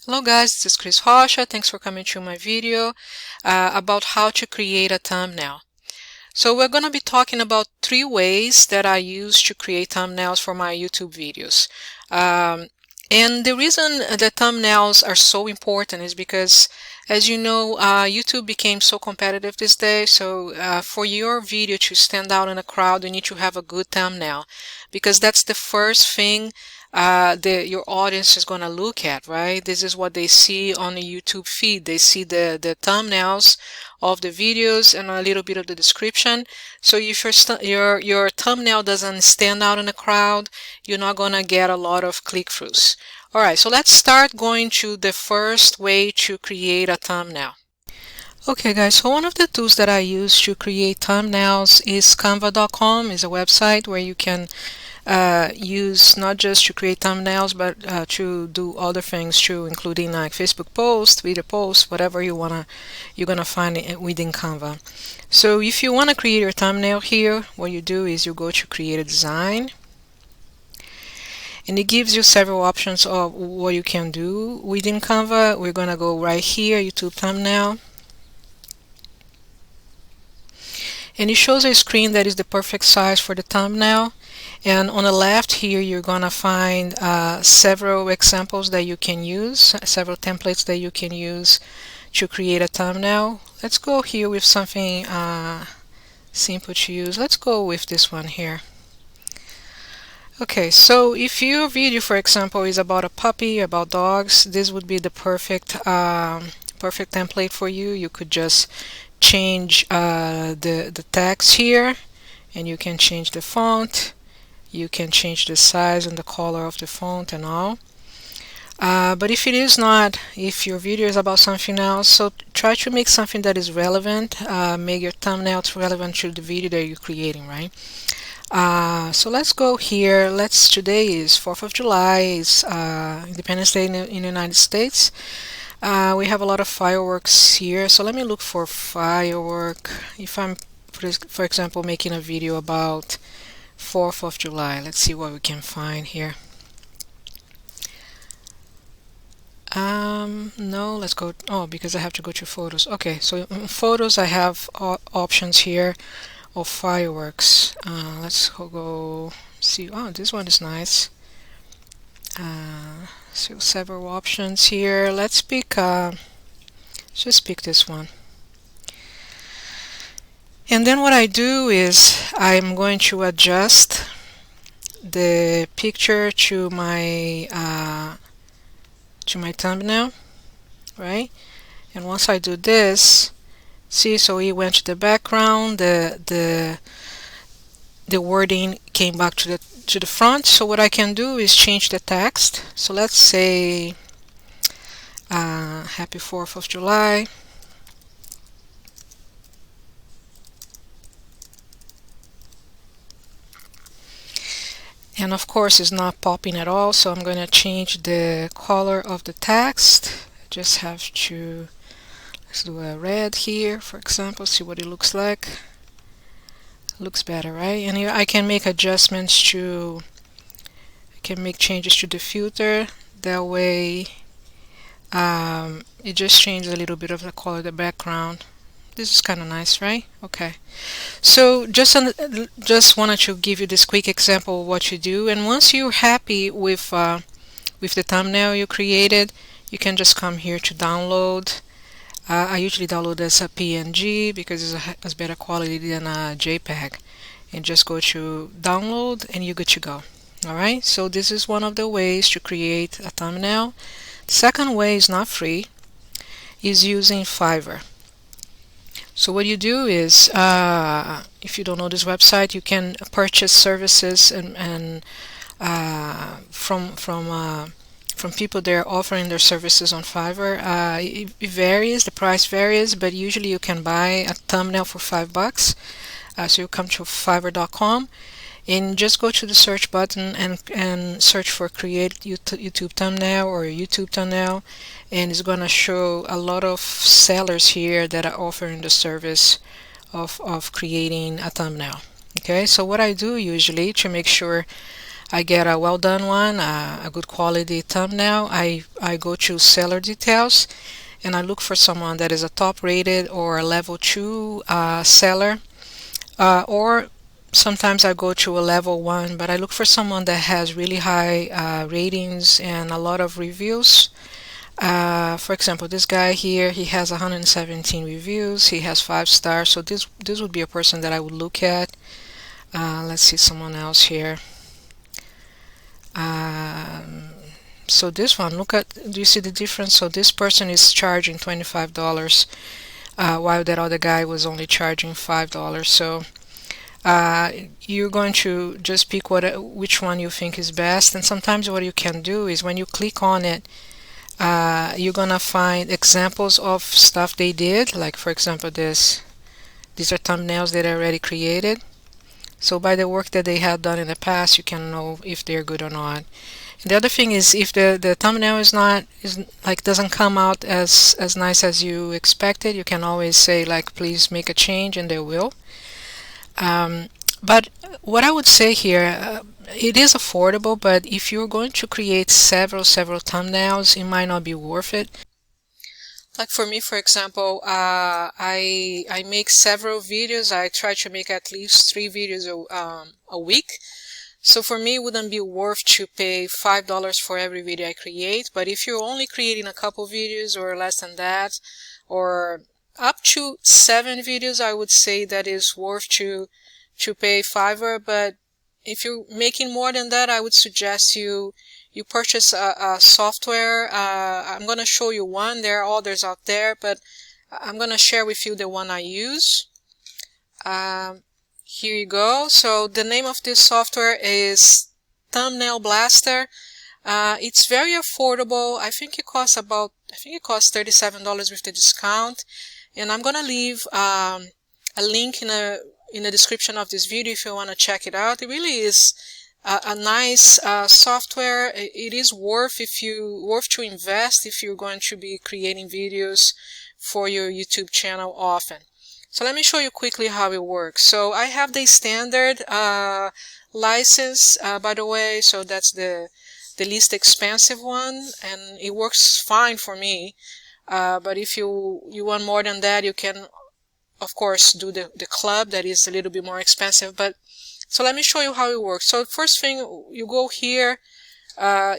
Hello guys, this is Cris Rocha. Thanks for coming to my video about how to create a thumbnail. So we're going to be talking about 3 ways that I use to create thumbnails for my YouTube videos. And the reason the thumbnails are so important is because, as you know, YouTube became so competitive this day. So for your video to stand out in a crowd, you need to have a good thumbnail, because that's the first thing your audience is going to look at, right? This is what they see on the YouTube feed. They see the thumbnails of the videos and a little bit of the description. So if your thumbnail doesn't stand out in the crowd, you're not going to get a lot of click-throughs. All right, so let's start going to the first way to create a thumbnail. Okay guys, so one of the tools that I use to create thumbnails is canva.com. Is a website where you can use not just to create thumbnails, but to do other things too, including like Facebook posts, Twitter posts, whatever you're gonna find it within Canva. So if you want to create your thumbnail here, what you do is you go to create a design, and it gives you several options of what you can do within Canva. We're gonna go right here, YouTube thumbnail. And it shows a screen that is the perfect size for the thumbnail. And on the left here, you're gonna find several examples that you can use, several templates that you can use to create a thumbnail. Let's go here with something simple to use. Let's go with this one here. Okay, so if your video, for example, is about a puppy, about dogs, this would be the perfect template for you. You could just change the text here, and you can change the font, you can change the size and the color of the font and all. But if it is not, if your video is about something else, so try to make something that is relevant. Make your thumbnails relevant to the video that you're creating, right? So let's go here. Today is 4th of July, it's Independence Day in the United States. We have a lot of fireworks here, so let me look for firework. If I'm, for example, making a video about 4th of July, let's see what we can find here. No, let's go, oh, because I have to go to photos. Okay, so in photos I have options here of fireworks. Let's go see. Oh, this one is nice. So several options here. Let's pick just pick this one. And then what I do is I'm going to adjust the picture to my thumbnail, right? And once I do this, see, so it went to the background, the wording came back to the front. So what I can do is change the text. So let's say Happy 4th of July. And of course it's not popping at all, so I'm going to change the color of the text. Just have to, let's do a red here, for example, see what it looks like. Looks better, right? And here I can make adjustments to, I can make changes to the filter. That way it just changes a little bit of the color of the background. This is kind of nice, right? Okay, so just wanted to give you this quick example of what you do, and once you're happy with the thumbnail you created, you can just come here to download. I usually download as a PNG because it's better quality than a JPEG, and just go to download and you're good to go. Alright, so this is one of the ways to create a thumbnail. The second way is not free, is using Fiverr. So what you do is, if you don't know this website, you can purchase services and from people that are offering their services on Fiverr. It varies, the price varies, but usually you can buy a thumbnail for $5. So you come to fiverr.com and just go to the search button and search for create YouTube thumbnail or YouTube thumbnail, and it's going to show a lot of sellers here that are offering the service of creating a thumbnail. Okay, so what I do usually to make sure I get a well done one, a good quality thumbnail. I go to seller details and I look for someone that is a top rated or a level 2 seller, or sometimes I go to a level 1, but I look for someone that has really high ratings and a lot of reviews. For example, this guy here, he has 117 reviews, he has 5 stars, so this would be a person that I would look at. Let's see someone else here. So this one, look at, do you see the difference? So this person is charging $25, while that other guy was only charging $5. So you're going to just pick which one you think is best. And sometimes what you can do is when you click on it, you're gonna find examples of stuff they did. Like for example, these are thumbnails that are already created. So by the work that they have done in the past, you can know if they're good or not. And the other thing is, if the thumbnail doesn't come out as nice as you expected, you can always say like, please make a change, and they will. But what I would say here, it is affordable, but if you're going to create several thumbnails, it might not be worth it. Like for me, for example, I make several videos. I try to make at least 3 videos a week. So for me, it wouldn't be worth to pay $5 for every video I create. But if you're only creating a couple videos or less than that, or up to 7 videos, I would say that is worth to pay $5. But if you're making more than that, I would suggest you purchase a software. I'm going to show you one. There are others out there, but I'm going to share with you the one I use. Here you go. So the name of this software is Thumbnail Blaster. It's very affordable. I think it costs $37 with the discount. And I'm going to leave a link in the description of this video if you want to check it out. It really is a nice software. It is worth to invest if you're going to be creating videos for your YouTube channel often. So let me show you quickly how it works. So I have the standard license, by the way, so that's the least expensive one, and it works fine for me. But if you want more than that, you can of course do the club, that is a little bit more expensive. But so let me show you how it works. So first thing, you go here,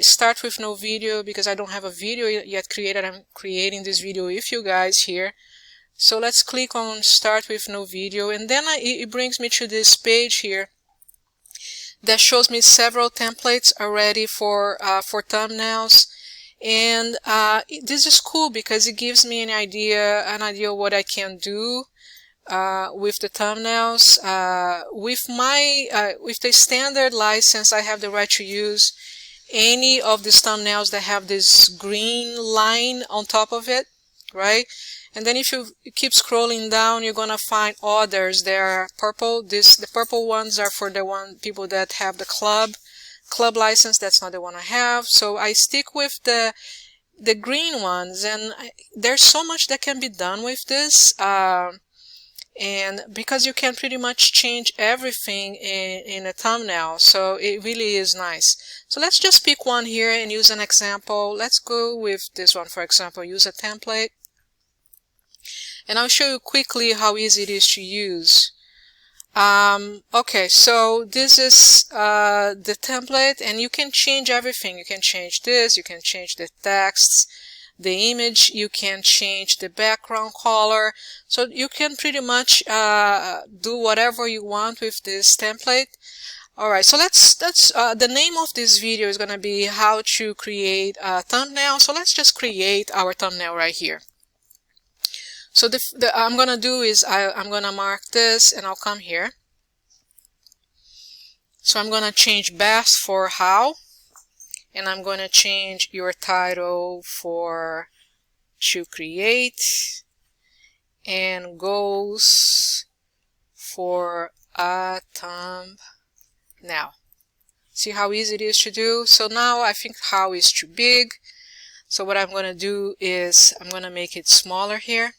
start with no video, because I don't have a video yet created. I'm creating this video with you guys here. So let's click on start with no video, and then it brings me to this page here that shows me several templates already for thumbnails. And this is cool because it gives me an idea of what I can do with the thumbnails. With the standard license, I have the right to use any of these thumbnails that have this green line on top of it, right? And then if you keep scrolling down, you're gonna find others. They're purple. The purple ones are for the people that have the club license. That's not the one I have. So I stick with the green ones, and there's so much that can be done with this. And because you can pretty much change everything in a thumbnail, so it really is nice. So let's just pick one here and use an example. Let's go with this one, for example. Use a template. And I'll show you quickly how easy it is to use. Okay, so this is the template, and you can change everything. You can change this, you can change the text, the image, you can change the background color. So you can pretty much do whatever you want with this template. Alright, so let's the name of this video is gonna be how to create a thumbnail. So let's just create our thumbnail right here. So I'm gonna do is I'm gonna mark this, and I'll come here. So I'm gonna change best for how, and I'm gonna change your title for to create, and goals for a thumbnail. See how easy it is to do? So now I think how is too big. So what I'm gonna do is I'm gonna make it smaller here.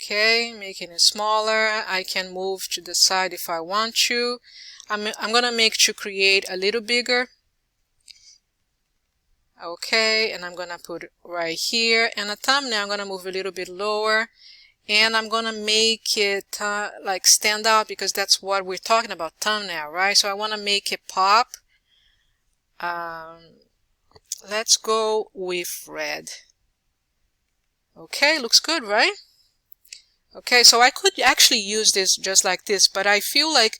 Okay, making it smaller. I can move to the side if I want to. I'm gonna make to create a little bigger. Okay, and I'm gonna put it right here. And a thumbnail, I'm gonna move a little bit lower. And I'm gonna make it like stand out, because that's what we're talking about, thumbnail, right? So I want to make it pop. Let's go with red. Okay, looks good, right? Okay, so I could actually use this just like this, but I feel like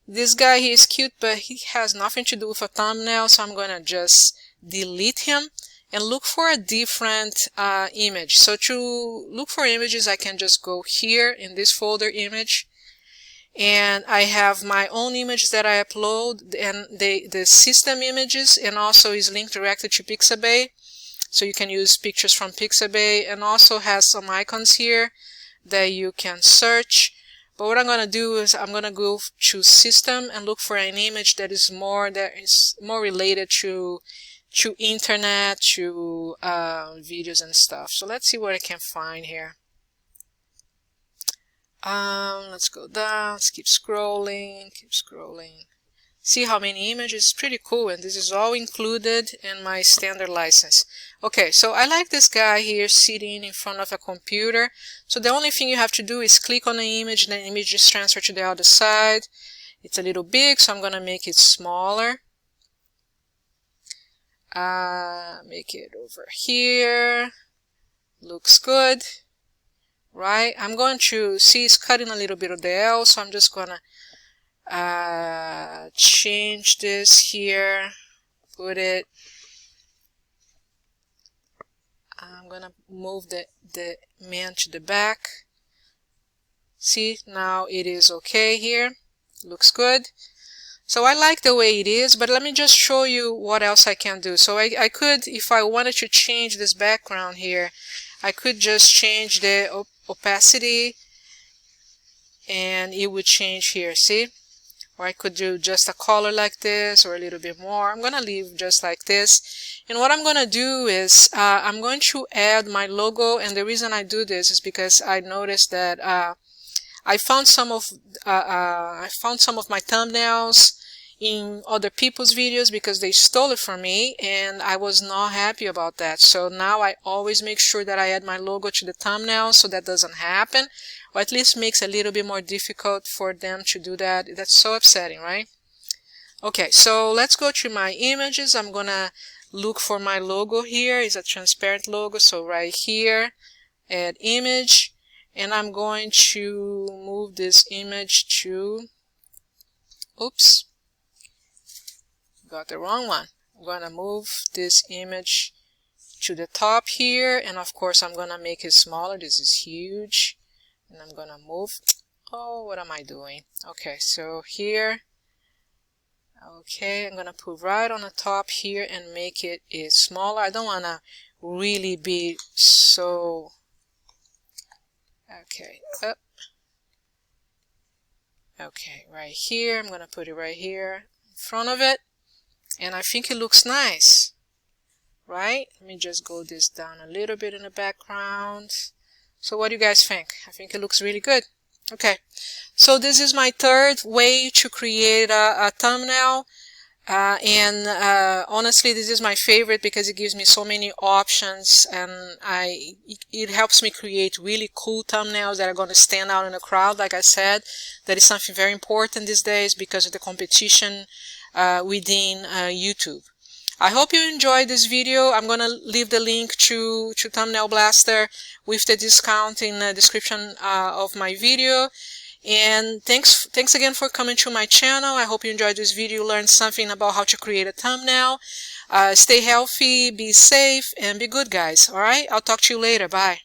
this guy, he is cute, but he has nothing to do with a thumbnail, so I'm gonna just delete him and look for a different image. So to look for images, I can just go here in this folder, image, and I have my own image that I upload, and the system images, and also is linked directly to Pixabay, so you can use pictures from Pixabay, and also has some icons here that you can search. But what I'm going to do is I'm going to go to system and look for an image that is more related to internet, to videos and stuff. So let's see what I can find here. Let's go down, let's keep scrolling. See how many images. It's pretty cool, and this is all included in my standard license. Okay, so I like this guy here sitting in front of a computer. So the only thing you have to do is click on the image, and the image is transferred to the other side. It's a little big, so I'm gonna make it smaller. Make it over here. Looks good, right? I'm going to see it's cutting a little bit of the L, so I'm just gonna change this here, put it, I'm gonna move the man to the back. See, now it is okay here, looks good. So I like the way it is, but let me just show you what else I can do. So I could, if I wanted to change this background here, I could just change the opacity and it would change here, see? Or I could do just a color like this, or a little bit more. I'm gonna leave just like this. And what I'm gonna do is I'm going to add my logo, and the reason I do this is because I noticed that I found some of my thumbnails in other people's videos because they stole it from me, and I was not happy about that. So now I always make sure that I add my logo to the thumbnail so that doesn't happen, or at least makes it a little bit more difficult for them to do that. That's so upsetting, right? Okay, so let's go to my images. I'm gonna look for my logo here. It's a transparent logo, so right here, add image, and I'm going to move this image to, oops, got the wrong one. I'm gonna move this image to the top here, and of course I'm gonna make it smaller. This is huge, and I'm gonna move. Oh, what am I doing? Okay, so here, okay, I'm gonna put right on the top here and make it smaller. I don't wanna really be so, okay, up. Okay, right here, I'm gonna put it right here in front of it, and I think it looks nice, right? Let me just go this down a little bit in the background. So what do you guys think? I think it looks really good. Okay, so this is my third way to create a thumbnail, and honestly this is my favorite because it gives me so many options, and it helps me create really cool thumbnails that are going to stand out in a crowd. Like I said, that is something very important these days because of the competition within YouTube. I hope you enjoyed this video. I'm gonna leave the link to Thumbnail Blaster with the discount in the description of my video. And thanks again for coming to my channel. I hope you enjoyed this video, learned something about how to create a thumbnail. Stay healthy, be safe, and be good, guys. Alright, I'll talk to you later. Bye.